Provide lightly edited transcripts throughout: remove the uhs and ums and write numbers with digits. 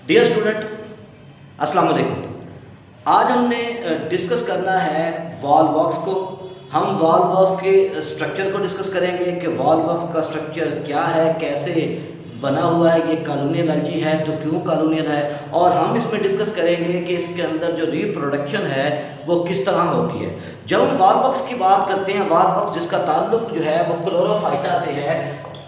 Dear student, अस्सलाम वालेकुम। आज हमने डिस्कस करना है वॉल बॉक्स को। हम वॉल बॉक्स के स्ट्रक्चर को डिस्कस करेंगे कि वॉल बॉक्स का स्ट्रक्चर क्या है, कैसे बना हुआ है, ये कॉलोनियल एलजी है तो क्यों कॉलोनियल है, और हम इसमें डिस्कस करेंगे कि इसके अंदर जो रिप्रोडक्शन है वो किस तरह होती है। जब हम वॉल बॉक्स की बात करते हैं, वॉल बॉक्स जिसका ताल्लुक जो है वो क्लोरोफाइटा से है,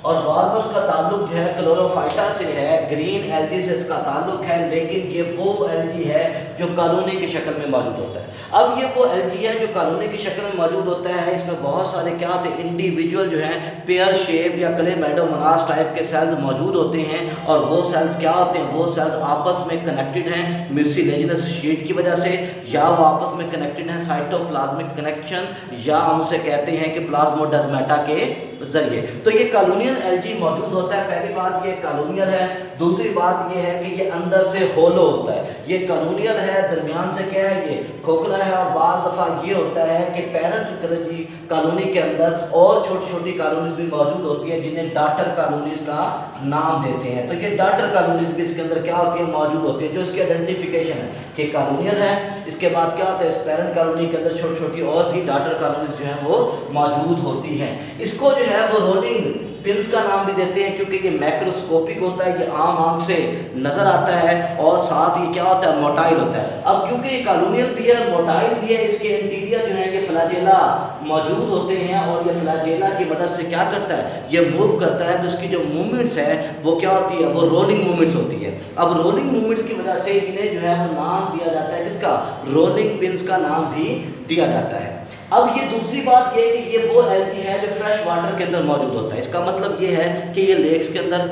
और वॉल बॉक्स का ताल्लुक जो है क्लोरोफाइटा से है, ग्रीन एलजी से इसका ताल्लुक है, लेकिन ये वो एलजी है जो कॉलोनी की शक्ल में मौजूद होता है। अब ये वो एलजी है जो कॉलोनी की शक्ल में मौजूद होता है, इसमें बहुत सारे क्या होते हैं, इंडिविजुअल जो है पेयर शेप या क्लेमेडोमोनास टाइप के सेल्स मौजूद होते हैं, और वो सेल्स क्या होते हैं, वो सेल्स आपस में कनेक्टेड हैं म्यूसिलेजिनस शीट की वजह से, या वो आपस में कनेक्टेड हैं साइटोप्लाज्मिक कनेक्शन, या हम उसे कहते हैं कि प्लाज्मोडेस्माटा के जरिए। तो ये कॉलोनियल एलजी मौजूद होता है। पहली बात ये कॉलोनियल है। दूसरी बात ये है कि ये अंदर से होलो होता है। ये कॉलोनियल है, दरमियान से क्या है, ये खोखला है, और बाज़ दफ़ा ये होता है कि पेरेंट कॉलोनी के अंदर और छोटी छोटी कॉलोनीज भी मौजूद होती है जिन्हें डॉटर कॉलोनीज का नाम देते हैं। तो ये डॉटर कॉलोनीज भी इसके अंदर क्या होती है, मौजूद होती है, जो इसकी आइडेंटिफिकेशन है कि कॉलोनियल है। इसके बाद क्या होता है, इस पेरेंट कॉलोनी के अंदर छोटी छोटी और भी डॉटर कॉलोनीज जो है वो मौजूद होती हैं। इसको जो है वो रोलिंग पिंस का नाम भी देते हैं क्योंकि ये मैक्रोस्कोपिक होता है, ये आम आंख से नजर आता है, और साथ ये क्या होता है, मोटाइल होता है। अब क्योंकि ये कॉलोनियल भी है, मोटाइल भी है, इसके इंटीरियर जो है ये फ्लैजेला मौजूद होते हैं, और ये फ्लैजेला की मदद से क्या करता है, ये मूव करता है। तो इसकी जो मूवमेंट्स है वो क्या होती है, वो रोलिंग मूवमेंट्स होती है। अब रोलिंग मूवमेंट्स की वजह से इन्हें जो है वो नाम दिया जाता है, किसका, रोलिंग पिंस का नाम भी दिया जाता है। अब ये दूसरी बात ये है कि ये वो एलजी है जो फ्रेश वाटर के अंदर मौजूद होता है। इसका मतलब ये है कि ये लेक्स के अंदर,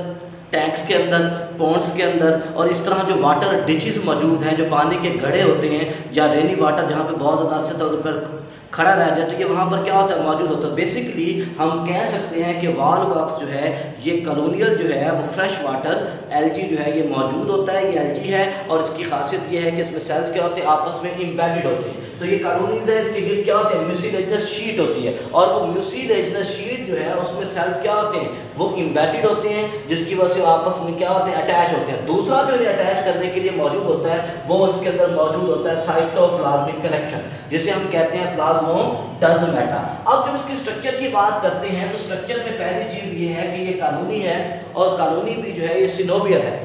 टैंक्स के अंदर, पॉन्ड्स के अंदर, और इस तरह जो वाटर डिचेस मौजूद हैं, जो पानी के गड्ढे होते हैं, या रेनी वाटर जहाँ पे बहुत ज़्यादा अरसे तक पर खड़ा रह जाए, तो ये वहाँ पर क्या होता है, मौजूद होता है। बेसिकली हम कह सकते हैं कि वॉल बॉक्स जो है ये कॉलोनियल जो है वो फ्रेश वाटर एलजी जो है ये मौजूद होता है, ये एलजी है, और इसकी खासियत ये है कि इसमें सेल्स क्या होते हैं, आपस में इम्बेडेड होते हैं। तो ये कॉलोनीज है, इसकी गिल्ड क्या होते हैं, म्यूसिलेजिनस शीट होती है, और वो म्यूसिलेजिनस शीट जो है उसमें सेल्स क्या होते हैं, वो इम्बेडेड होते हैं, जिसकी वजह से आपस में क्या होते हैं, अटैच होते हैं। दूसरा जो अटैच करने के लिए मौजूद होता है वो उसके अंदर मौजूद होता है साइटोप्लाज्मिक कनेक्शन, जिसे हम कहते हैं प्लाज्मोडेस्माटा। अब जब इसकी स्ट्रक्चर की बात करते हैं तो स्ट्रक्चर में पहली चीज ये है कि ये कॉलोनी है, और कॉलोनी भी जो है ये सिनोवियल है।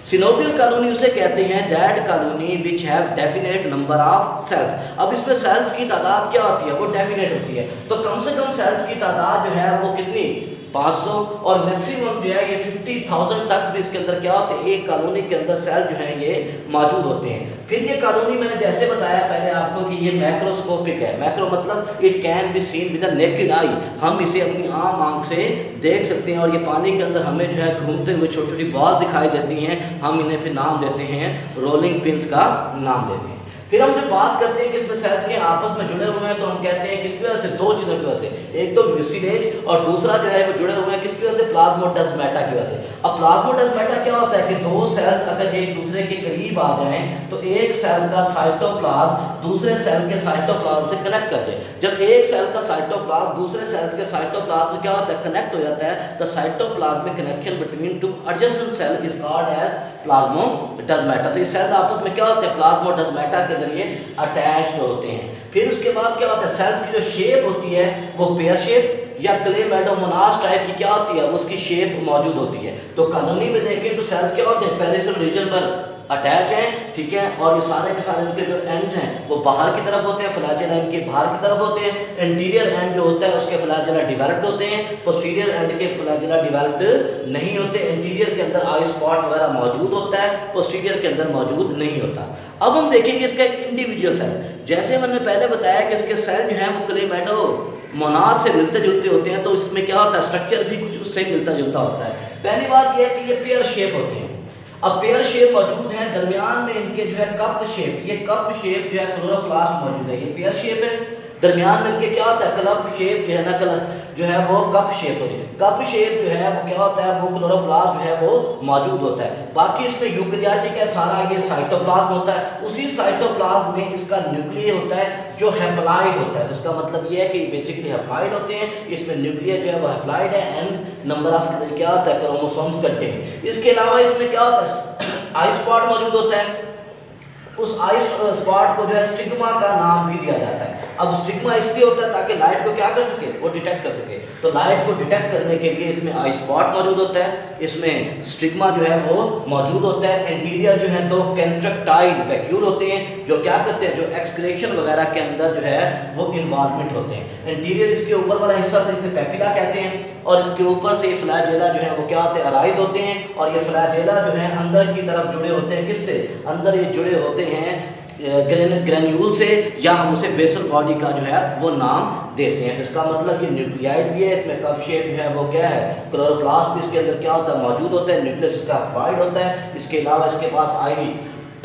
सिनोवियल कॉलोनी उसे कहते हैं that colony which have definite number of cells. अब इसमें सेल्स की तादाद क्या होती है, वो डेफिनेट होती है। तो कम से कम सेल्स की तादाद जो है वो कितनी, 500, और मैक्सिमम जो है ये 50,000 तक भी इसके अंदर क्या होते हैं, एक कॉलोनी के अंदर सेल जो है ये मौजूद होते हैं। फिर ये कॉलोनी मैंने जैसे बताया पहले आपको कि ये मैक्रोस्कोपिक है। मैक्रो मतलब it can be seen with the naked eye, हम इसे अपनी आम आंख से देख सकते हैं, और ये पानी के अंदर हमें जो है घूमते हुए छोटी छोटी बॉल दिखाई देती हैं। हम इन्हें फिर नाम देते हैं, रोलिंग पिंस का नाम देते हैं। फिर हम जब बात करते हैं कि इसमें सेल्स के आपस में जुड़े हुए हैं, तो हम कहते हैं किसकी वजह से, दो चीज़ों की वजह से, एक तो म्यूसिलेज, और दूसरा जो है वो जुड़े हुए हैं किसकी वजह से, प्लाज्मोडेस्माटा की वजह से। अब प्लाज्मोडेस्माटा क्या होता है कि दो सेल्स अगर एक दूसरे के करीब आ जाएं तो एक सेल का साइटोप्लाज्म दूसरे सेल के साइटोप्लाज्म से कनेक्ट कर जाए। जब एक सेल का साइटोप्लाज्म दूसरे सेल्स के साइटोप्लाज्म में क्या होता है, कनेक्ट हो जाता है, the cytoplasmic connection between two adjacent cell is called as plasmodesmata. तो ये सेल आपस में क्या होते हैं, प्लाज्मोडेस्माटा के जरिए अटैच्ड होते हैं। फिर उसके बाद क्या होता है, सेल्स की जो शेप होती है वो पेयर शेप या क्लेमेडोमोनास टाइप की क्या होती है, उसकी शेप मौजूद होती है। तो कॉलोनी में देखें तो सेल्स क्या होते हैं, पेरिफेरल रीजन पर अटैच हैं, ठीक है, और ये सारे के सारे उनके जो एंड्स हैं वो बाहर की तरफ होते हैं, फ्लैजेला इनके बाहर की तरफ होते हैं। इंटीरियर एंड जो होता है उसके फ्लैजेला डेवलप्ड होते हैं, पोस्टीरियर एंड के फ्लैजेला डेवलप्ड नहीं होते। इंटीरियर के अंदर आई स्पॉट वगैरह मौजूद होता है, पोस्टीरियर के अंदर मौजूद नहीं होता। अब हम देखेंगे इसका एक इंडिविजुअल सेल। जैसे मैंने पहले बताया कि इसके सेल जो है वो क्लेमेडोमोनास से मिलते जुलते होते हैं, तो इसमें क्या होता है, स्ट्रक्चर भी कुछ उससे मिलता जुलता होता है। पहली बात यह है कि ये पेयर शेप होते हैं। अब पेयर शेप मौजूद है, दरमियान में इनके जो है कप शेप, ये कप शेप जो है क्लोरोप्लास्ट मौजूद है, ये पेयर शेप है। दरमियान में इनके क्या होता है, कप शेप जो है ना, जो है वो कप शेप होती है। कप शेप जो है वो क्या होता है, वो क्लोरोप्लास्ट जो है वो मौजूद होता है। बाकी इसमें यूकेरियोटिक है सारा, ये साइटोप्लाज्म होता है। उसी साइटोप्लाज्म में इसका न्यूक्लियस होता है जो हैप्लॉइड होता है। तो इसका मतलब ये है कि बेसिकली हैप्लॉइड होते हैं। इसमें न्यूक्लियस जो है वो हैप्लॉइड है, एन नंबर ऑफ क्या होता है, क्रोमोसोम्स कंटेन। इसके अलावा इसमें क्या होता है, आई स्पॉट मौजूद होता है, उस आई स्पॉट को जो है स्टिग्मा का नाम भी दिया जाता है। अब स्टिग्मा इसलिए होता है ताकि लाइट को क्या कर सके, वो डिटेक्ट कर सके। तो लाइट को डिटेक्ट करने के लिए इसमें आई स्पॉट मौजूद होता है, इसमें स्टिग्मा जो है वो मौजूद होता है। एंटीरियर जो है दो कंट्रैक्टाइल वैक्यूल होते हैं जो क्या करते हैं, जो एक्सक्रेशन वगैरह के अंदर जो है वो इन्वॉल्वमेंट होते हैं। एंटीरियर इसके ऊपर वाला हिस्सा होता है जिसे पेपिला कहते हैं, और इसके ऊपर से फ्लैजेला जो है वो क्या होते हैं, अराइज होते हैं। और ये फ्लैजेला जो है अंदर की तरफ जुड़े होते हैं, किससे, अंदर ये जुड़े होते हैं ग्रेन्यूल से, या हम उसे बेसल बॉडी का जो है वो नाम देते हैं। इसका मतलब ये न्यूक्लियाइड भी है, इसमें कप शेप जो है वो क्या है, क्लोरोप्लास्ट भी इसके अंदर क्या होता है, मौजूद होता है। न्यूक्लियस इसका वाइड होता है, इसके अलावा इसके पास आई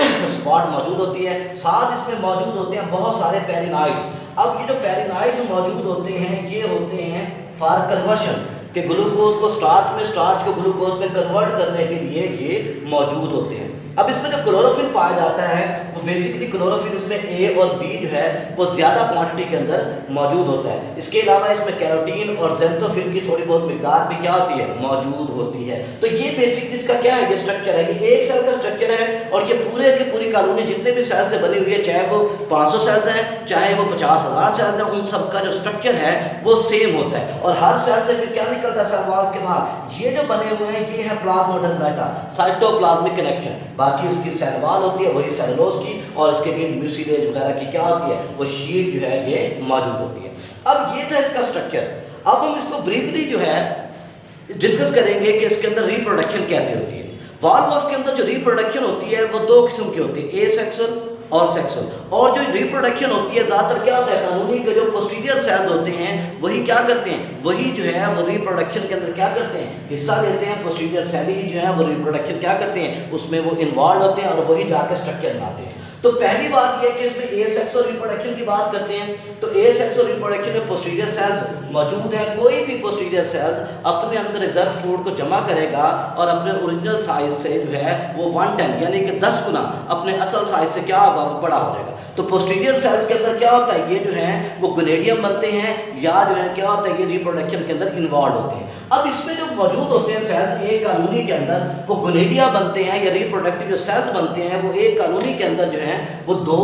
स्पॉट मौजूद होती है, साथ इसमें मौजूद होते हैं बहुत सारे पेरिनाइड्स। अब ये जो पेरिनाइड्स मौजूद होते हैं ये होते हैं फॉर कन्वर्शन कि ग्लूकोज को स्टार्च में, स्टार्च को ग्लूकोज में कन्वर्ट करने के लिए ये मौजूद होते हैं। अब इसमें जो क्लोरोफिल पाया जाता है वो बेसिकली क्लोरोफिल इसमें ए और बी जो है वो ज़्यादा क्वांटिटी के अंदर मौजूद होता है। इसके अलावा इसमें कैरोटीन और ज़ेंथोफिल की थोड़ी बहुत मिकदार भी क्या होती है, मौजूद होती है। तो ये बेसिकली इसका क्या है, ये स्ट्रक्चर है, ये एक सेल का स्ट्रक्चर है। और ये पूरे की पूरी कॉलोनी जितने भी सेल से बनी हुई है, चाहे वो 500 सेल्स हैं, चाहे वो 50,000 सेल्स हैं, उन सबका जो स्ट्रक्चर है वो सेम होता है। और हर सेल से फिर क्या निकलता है सेल वॉल के बाद, ये जो बने हुए हैं ये है प्लाज्मोडेस्माटा, साइटोप्लाज्मिक कनेक्शन। बाकी इसकी सेल वॉल होती है वही सेलुलोज की, और इसके लिए म्यूसिलेज वगैरह की क्या होती है, वो शीट जो है ये मौजूद होती है। अब ये था इसका स्ट्रक्चर। अब हम इसको ब्रीफली जो है डिस्कस करेंगे कि इसके अंदर रिप्रोडक्शन कैसे होती है। वॉल्वस के अंदर जो रिप्रोडक्शन होती है वो दो किस्म की होती है, एसेक्सुअल और सेक्सुअल। और जो रिप्रोडक्शन होती है ज़्यादातर क्या होता है, कानूनी के जो पोस्टीरियर सेल्स होते हैं वही क्या करते हैं, वही जो है वो रिप्रोडक्शन के अंदर क्या करते हैं, हिस्सा लेते हैं। पोस्टीरियर सेल ही जो है वो रिप्रोडक्शन क्या करते हैं, उसमें वो इन्वॉल्व होते हैं और वही जाकर स्ट्रक्चर बनाते हैं। तो पहली बात यह है कि इसमें एसेक्सुअल रिप्रोडक्शन की बात करते हैं, तो एसेक्सुअल रिप्रोडक्शन में पोस्टीरियर सेल्स मौजूद है। कोई भी पोस्टीरियर सेल्स अपने अंदर रिजर्व फूड को जमा करेगा और अपने ओरिजिनल साइज से जो है वो 110 यानी कि 10 गुना अपने असल साइज से क्या होगा, वो बड़ा हो जाएगा। तो पोस्टीरियर सेल्स के अंदर क्या होता है, ये जो है वो गुनेडियम बनते हैं, या जो है क्या होता है, ये रिप्रोडक्शन के अंदर इन्वॉल्व होते हैं। अब इसमें जो मौजूद होते हैं सेल्स एक कॉलोनी के अंदर, वो गुनेडिया बनते हैं या रिप्रोडक्टिव जो सेल्स बनते हैं वो एक कॉलोनी के अंदर जो है वो 2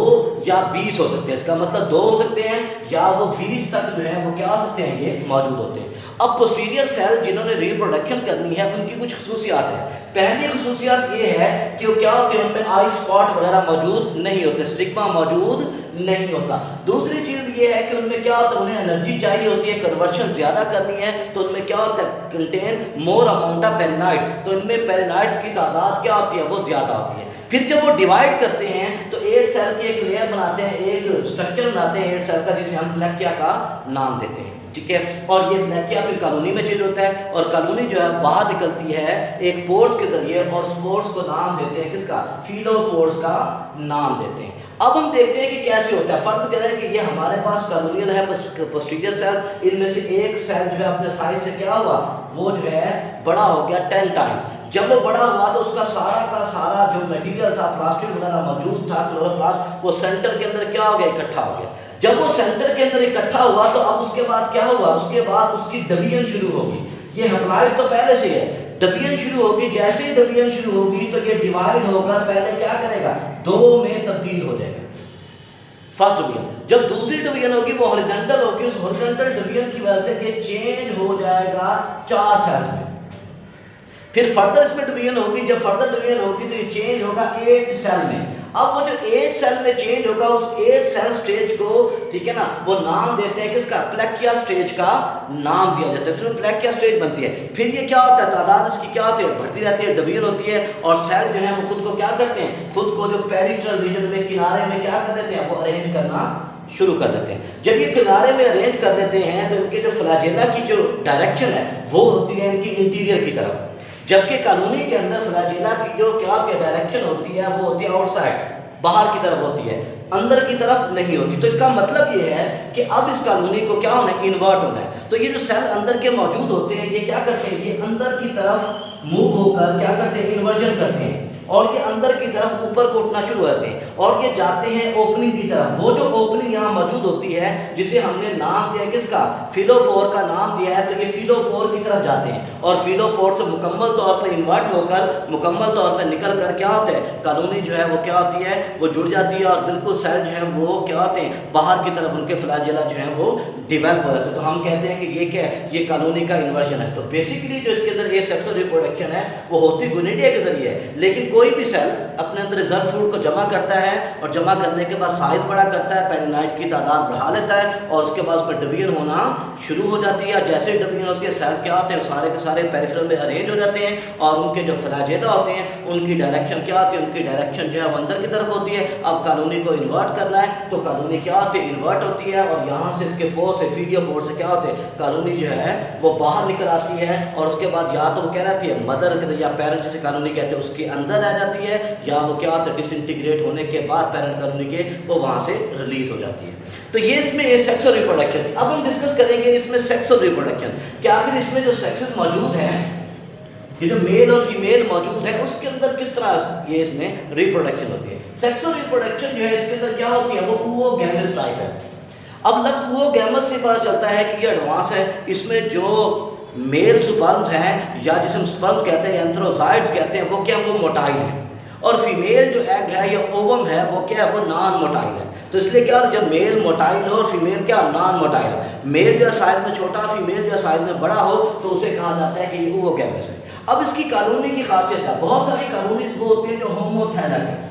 या 20 हो सकते हैं। इसका मतलब 2 हो सकते हैं या वो 20 तक जो है वो क्या हो सकते हैं, ये मौजूद होते हैं। अब पोस्टीरियर सेल जिन्होंने रिप्रोडक्शन करनी है उनकी कुछ खसूसियात है। पहली खसूसियात ये है कि वो क्या होते हैं, उनमें आई स्पॉट वगैरह मौजूद नहीं होते, स्टिग्मा मौजूद नहीं होता। दूसरी चीज़ ये है कि उनमें क्या होता है, उन्हें एनर्जी चाहिए होती है, कन्वर्शन ज़्यादा करनी है, तो उनमें क्या होता है, कंटेन मोर अमाउंट ऑफ पेरिनाइड्स। तो इनमें पेरिनाइड्स की तादाद क्या होती है, वो ज़्यादा होती है। फिर जब वो डिवाइड करते हैं तो 8 सेल की एक लेयर बनाते हैं, एक स्ट्रक्चर बनाते हैं 8 सेल का, जिसे हम प्लेकिया का नाम देते हैं, ठीक है। और ये प्लेकिया फिर कॉलोनी में चेंज होता है और कॉलोनी जो है बाहर निकलती है एक पोर्स के जरिए, और स्पोर्स को नाम देते हैं किसका, फिलोपोर्स का नाम देते हैं। अब हम देखते हैं कि कैसे होता है। फर्ज करें कि ये हमारे पास कॉलोनियल है पोस्टीरियर सेल, इनमें से एक सेल जो है अपने साइज से क्या हुआ, वो जो है बड़ा हो गया 10 टाइम्स। जब वो बड़ा हुआ तो उसका सारा का सारा जो मटेरियल था, प्लास्टिक वगैरह मौजूद था, क्लोरोप्लास्ट, वो सेंटर के अंदर क्या हो गया, इकट्ठा हो गया। जब वो सेंटर के अंदर इकट्ठा हुआ तो अब उसके बाद क्या हुआ, उसके बाद उसकी डिवीजन शुरू होगी। ये हैप्लॉइड तो पहले से है, डिवीजन शुरू होगी। जैसे ही डिवीजन शुरू होगी तो ये डिवाइड होकर पहले क्या करेगा, 2 में तब्दील हो जाएगा, फर्स्ट डिवीजन। जब दूसरी डिवीजन होगी वो हॉरिजॉन्टल होगी, उस हॉरिजॉन्टल डिवीजन की वजह से ये चेंज हो जाएगा 4 सेल में। फिर फर्दर इसमें डिवीजन होगी, जब फर्दर डिवीजन होगी तो ये चेंज होगा 8 सेल में। अब वो जो 8 सेल में चेंज होगा उस 8 सेल स्टेज को, ठीक है ना, वो नाम देते हैं किसका, प्लेकिया स्टेज का नाम दिया जाता है। फिर प्लेकिया स्टेज बनती है। फिर ये क्या होता है, तादाद इसकी क्या होती है, बढ़ती रहती है, डिवीजन होती है, और सेल जो है वो खुद को क्या करते हैं, खुद को जो पेरिफेरल रीजन में किनारे में क्या कर देते हैं, वो अरेंज करना शुरू कर देते हैं। जब ये किनारे में अरेंज कर देते हैं तो इनके जो फ्लैजेला की जो डायरेक्शन है वो होती है इनकी इंटीरियर की तरफ, जबकि कॉलोनी के अंदर फ्लैजेला की जो क्या डायरेक्शन होती है वो होती है आउटसाइड, बाहर की तरफ होती है, अंदर की तरफ नहीं होती। तो इसका मतलब ये है कि अब इस कॉलोनी को क्या होना है, इन्वर्ट होना है। तो ये जो सेल अंदर के मौजूद होते हैं ये क्या करते हैं, ये अंदर की तरफ मूव होकर क्या करते हैं, इन्वर्जन करते हैं। और ये अंदर की तरफ ऊपर को उठना शुरू हो जाते हैं और ये जाते हैं ओपनिंग की तरफ। वो जो ओपनिंग यहाँ मौजूद होती है जिसे हमने नाम दिया किसका, फिलोपोर का नाम दिया है, तो ये फिलोपोर की तरफ जाते हैं और फिलोपोर से मुकम्मल तौर पर इन्वर्ट होकर मुकम्मल तौर पर निकल कर क्या होता है, कॉलोनी जो है वो क्या होती है, वो जुड़ जाती है और बिल्कुल सेल जो है वो क्या होते हैं, बाहर की तरफ उनके फ्लैजेला जो है वो डिवेल्प हो जाते हैं। तो हम कहते हैं कि ये क्या है, ये कॉलोनी का इन्वर्जन है। तो बेसिकली जो इसके अंदर ये सेक्सुअल रिप्रोडक्शन है वो होती गोनिडिया के जरिए है। लेकिन कोई भी सेल अपने अंदर रिजर्व फूड को जमा करता है और जमा करने के बाद साइज बड़ा करता है, पेरिनाइट की तादाद बढ़ा लेता है और उसके बाद उसमें डिवीजन होना शुरू हो जाती है। जैसे ही डिवीजन होती है सेल क्या होते हैं, सारे के सारे पेरिफेरल में अरेंज हो जाते हैं और उनके जो फ्लैजेला होते हैं उनकी डायरेक्शन क्या होती है, उनकी डायरेक्शन जो है वो अंदर की तरफ होती है। अब कॉलोनी को इन्वर्ट करना है तो कॉलोनी क्या होती है, इन्वर्ट होती है और यहाँ से इसके पोर से फीडियो पोर से क्या होते हैं, कॉलोनी जो है वो बाहर निकल आती है और उसके बाद या तो वो क्या रहती है, मदर या पेरेंट जिसे कॉलोनी कहते हैं उसके अंदर रह जाती है, या वो क्या होता है डिसइंटीग्रेट होने के बाद पेरेंट कॉलोनी के वो वहाँ से रिलीज हो जाती है। तो ये इसमें ये सेक्सुअल रिप्रोडक्शन थी। अब हम डिस्कस करेंगे इसमें सेक्सुअल रिप्रोडक्शन कि आखिर इसमें जो सेक्सेस मौजूद हैं, ये जो मेल और फीमेल मौजूद है उसके अंदर किस तरह ये इसमें रिप्रोडक्शन होती है। सेक्सुअल रिप्रोडक्शन जो है इसके अंदर क्या होती है, वो oogamous टाइप है। अब लफ्ज़ oogamous से पता चलता है कि ये एडवांस है। इसमें जो मेल स्पर्म्स हैं या जिसे हम स्पर्म्स कहते हैं, एंथ्रोजाइड्स कहते हैं, वो क्या वो मोटाइल है और फीमेल जो एग है या ओवम है वो क्या है, वो नॉन मोटाइल है। तो इसलिए क्या जब मेल मोटाइल हो और फीमेल क्या नॉन मोटाइल है, मेल जो है साइज में छोटा, फीमेल जो है साइज में बड़ा हो, तो उसे कहा जाता है कि ये oogamous है। अब इसकी कॉलोनी की खासियत है, बहुत सारी कॉलोनीज वो होती हैं जो होमोथैलिक है।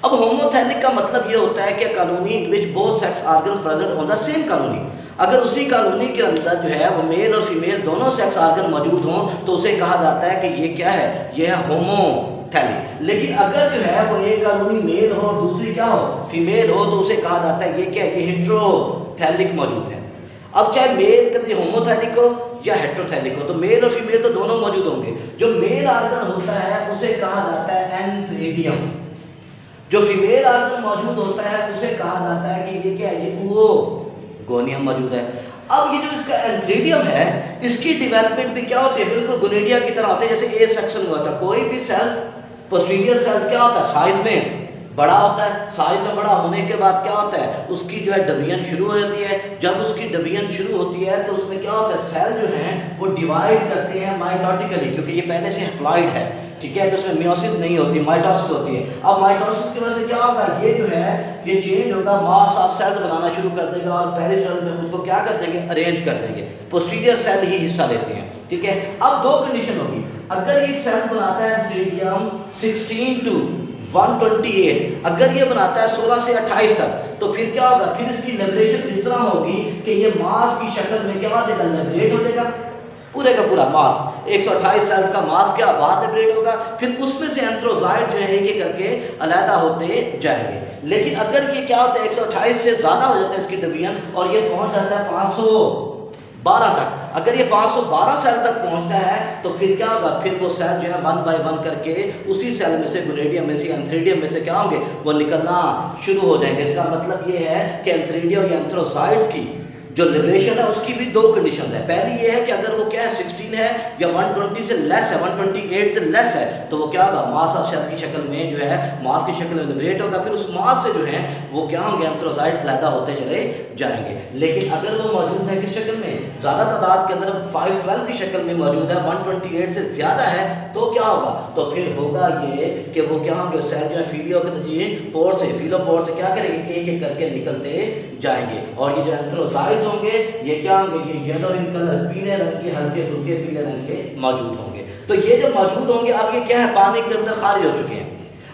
अब होमोथैलिक का मतलब ये होता है कि colony in which both sex organs present on the same colony. अगर उसी कॉलोनी के अंदर जो है वो मेल और फीमेल दोनों सेक्स ऑर्गन मौजूद हों तो उसे कहा जाता है कि ये क्या है, ये है होमोथैलिक। लेकिन अगर जो है वो एक कॉलोनी मेल हो और दूसरी क्या हो, फीमेल हो, तो उसे कहा जाता है ये क्या है, ये हेटेरोथैलिक मौजूद है। अब चाहे मेल कहते होमोथैलिक हो या हेटेरोथैलिक हो, तो मेल और फीमेल तो दोनों मौजूद होंगे। जो मेल ऑर्गन होता है उसे कहा जाता है एंथ्रेडियम, जो फीमेल ऑर्गन मौजूद होता है उसे कहा जाता है कि ये क्या है, ये oogonia मौजूद है। अब ये जो इसका एंथ्रेडियम है इसकी डेवलपमेंट भी क्या होती है, बिल्कुल गोनेडिया की तरह होती है। जैसे ए सेक्शन हुआ था, कोई भी सेल पोस्टीरियर सेल्स क्या होता है, साइज में बड़ा होता है। साइज में बड़ा होने के बाद क्या होता है, उसकी जो है डिवीजन शुरू हो जाती है। जब उसकी डिवीजन शुरू होती है तो उसमें क्या होता है, सेल जो हैं वो डिवाइड करते हैं माइटोटिकली, क्योंकि ये पहले से हैप्लॉइड है, ठीक है, तो उसमें मियोसिस नहीं होती, माइटोसिस होती है। अब माइटोसिस की वजह से क्या होगा, ये जो है ये चेंज होगा, मास ऑफ सेल्स बनाना शुरू कर देगा और पेरिफेरल में खुद को क्या कर देंगे, अरेंज कर देंगे। पोस्टीरियर सेल ही हिस्सा लेते हैं, ठीक है। अब दो कंडीशन होगी, अगर ये सेल बनाता है एंथ्रेडियम 16 to 128, अगर ये बनाता है 16 से 28 तक, तो फिर क्या होगा, फिर इसकी लिबरेशन इस तरह होगी कि ये मास की शक्ल में क्या हो जाएगा, लिबरेट हो जाएगा। पूरे का पूरा मास 128 सेल्स का मास क्या बाहर लिबरेट होगा, फिर उसमें से एंथ्रोजाइड जो है ये करके अलहदा होते जाएंगे। लेकिन अगर ये क्या होता है 128 से ज़्यादा हो जाता है इसकी डिवीजन और ये पहुंच जाता है 512 तक, अगर ये 512 सेल तक पहुंचता है तो फिर क्या होगा, फिर वो सेल जो है 1 by 1 करके उसी सेल में से, गोनेडियम में से, एंथ्रेडियम में से क्या होंगे, वो निकलना शुरू हो जाएंगे। इसका मतलब ये है कि एंथ्रेडियम या एंथ्रोसाइड्स की जो लिबरेशन है उसकी भी दो कंडीशन है। पहली ये है कि अगर वो क्या है 16 है या 120 से लेस है, 128 से लेस है, तो वो क्या होगा, मास ऑफ सेल की शक्ल में जो है, मास की शक्ल में लिबरेट होगा। फिर उस मास से जो है वो क्या होंगे, एंथ्रोसाइड अलहदा होते चले जाएंगे। लेकिन अगर वो मौजूद है किस शक्ल में, ज़्यादा तादाद के अंदर 512 की शक्ल में मौजूद है, 128 से ज़्यादा है, तो क्या होगा, तो फिर होगा ये कि वो क्या होंगे, सेल जो है फिलोपोर से क्या करेंगे, एक एक करके निकलते जाएंगे। और ये जो एंथ्रोसाइड्स होंगे ये क्या होंगे, ये येलो इन कलर, पीले रंग के, हल्के फुल्के पीले रंग के मौजूद होंगे। तो ये जो मौजूद होंगे, अब ये क्या है, पानी के अंदर खारिज हो चुके हैं।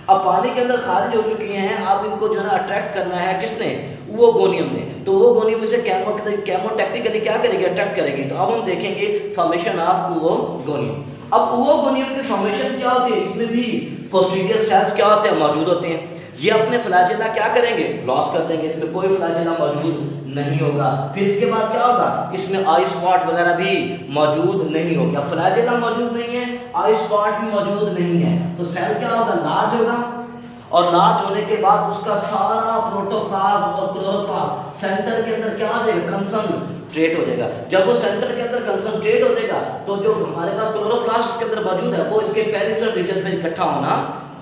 अब पानी के अंदर खारिज हो चुकी हैं, अब इनको जो है ना अट्रैक्ट करना है किसने, oogonia ने। तो oogonia में से केमोटैक्टिकली क्या करेगी, अट्रैक्ट करेगी। तो अब हम देखेंगे फॉर्मेशन ऑफ oogonia। अब oogonia की फॉर्मेशन क्या होती है, इसमें भी पोस्टीरियर सेल्स क्या होते हैं, मौजूद होते हैं। ये अपने फ्लैजेला क्या करेंगे, लॉस कर देंगे, इसमें कोई फ्लैजेला मौजूद नहीं होगा। फिर इसके बाद क्या होगा, इसमें आई स्पॉट वगैरह भी मौजूद नहीं होगा, फ्लैजेला मौजूद नहीं है, आई स्पॉट भी मौजूद नहीं है। तो सेल क्या होगा, लार्ज होगा, और लार्ज होने के बाद उसका सारा प्रोटोप्लाज्म और क्लोरोप्लास्ट सेंटर के अंदर क्या हो जाएगा, कंसंट्रेट हो जाएगा। जब वो सेंटर के अंदर कंसंट्रेट हो जाएगा तो जो हमारे पास क्लोरोप्लास्ट इसके अंदर मौजूद है वो इसके पेरिफेरल रीजन पे इकट्ठा होना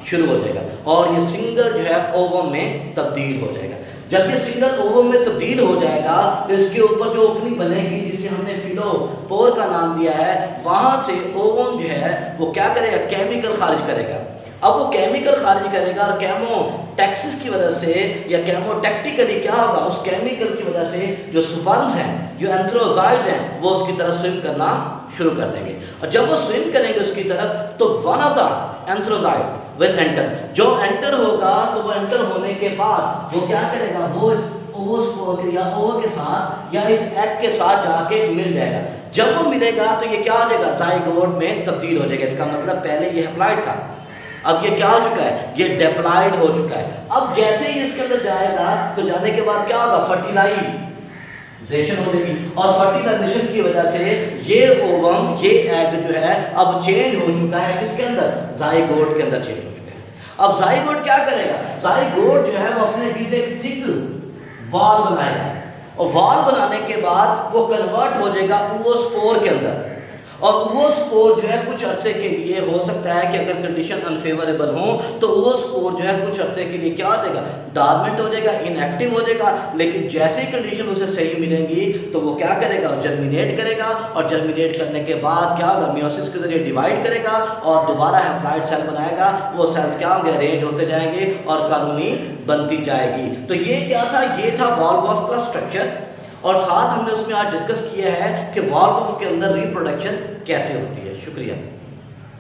शुरू हो जाएगा और ये सिंगल जो है ओवम में तब्दील हो जाएगा। जब ये सिंगल ओवम में तब्दील हो जाएगा तो इसके ऊपर जो ओपनिंग बनेगी जिसे हमने फिलोपोर का नाम दिया है, वहाँ से ओवम जो है वो क्या करेगा, केमिकल खारिज करेगा। अब वो केमिकल खारिज करेगा और केमोटैक्सिस की वजह से या केमोटैक्टिकली क्या होगा, उस केमिकल की वजह से जो स्पर्म्स हैं, जो एंथ्रोजाइड्स हैं, वो उसकी तरफ स्विम करना शुरू कर देंगे। और जब वो स्विम करेंगे उसकी तरफ तो one of the antherozoid will enter. जो एंटर होगा तो वो एंटर होने के बाद वो क्या करेगा, वो इस ओवोस्पोर या ओवो के साथ या इस एग के साथ जाके मिल जाएगा। जब वो मिलेगा तो ये क्या हो जाएगा, जाइगोट में तब्दील हो जाएगा। इसका मतलब पहले ये हैप्लॉइड था, अब ये क्या हो चुका है, ये डिप्लॉइड हो चुका है। अब जैसे ही इसके अंदर जाएगा तो जाने के बाद क्या होगा, फर्टिलाइजेशन हो जाएगी और फर्टिलाइजेशन की वजह से ये ओवम, ये एग जो है अब चेंज हो चुका है, किसके अंदर, जाइगोट के अंदर चेंज हो चुका है। अब जाइगोट क्या करेगा, जाइगोट जो है वो अपने बीच एक थिक वॉल बनाएगा और वॉल बनाने के बाद वो कन्वर्ट हो जाएगा ओवोस्पोर के अंदर। और ओवोस्पोर जो है कुछ अरसे के लिए, हो सकता है कि अगर कंडीशन अनफेवरेबल हो तो ओवोस्पोर जो है कुछ अरसे के लिए क्या हो जाएगा, डॉर्मेंट हो जाएगा, इनएक्टिव हो जाएगा। लेकिन जैसे ही कंडीशन उसे सही मिलेंगी तो वो क्या करेगा, जर्मिनेट करेगा और जर्मिनेट करने के बाद क्या होगा, मियोसिस के जरिए डिवाइड करेगा और दोबारा हैप्लॉइड सेल बनाएगा। वो सेल्स क्या होंगे, अरेंज होते जाएंगे और कॉलोनी बनती जाएगी। तो ये क्या था, ये था वॉल बॉक्स का स्ट्रक्चर और साथ हमने उसमें आज डिस्कस किया है कि वॉल बॉक्स के अंदर रिप्रोडक्शन कैसे होती है। शुक्रिया।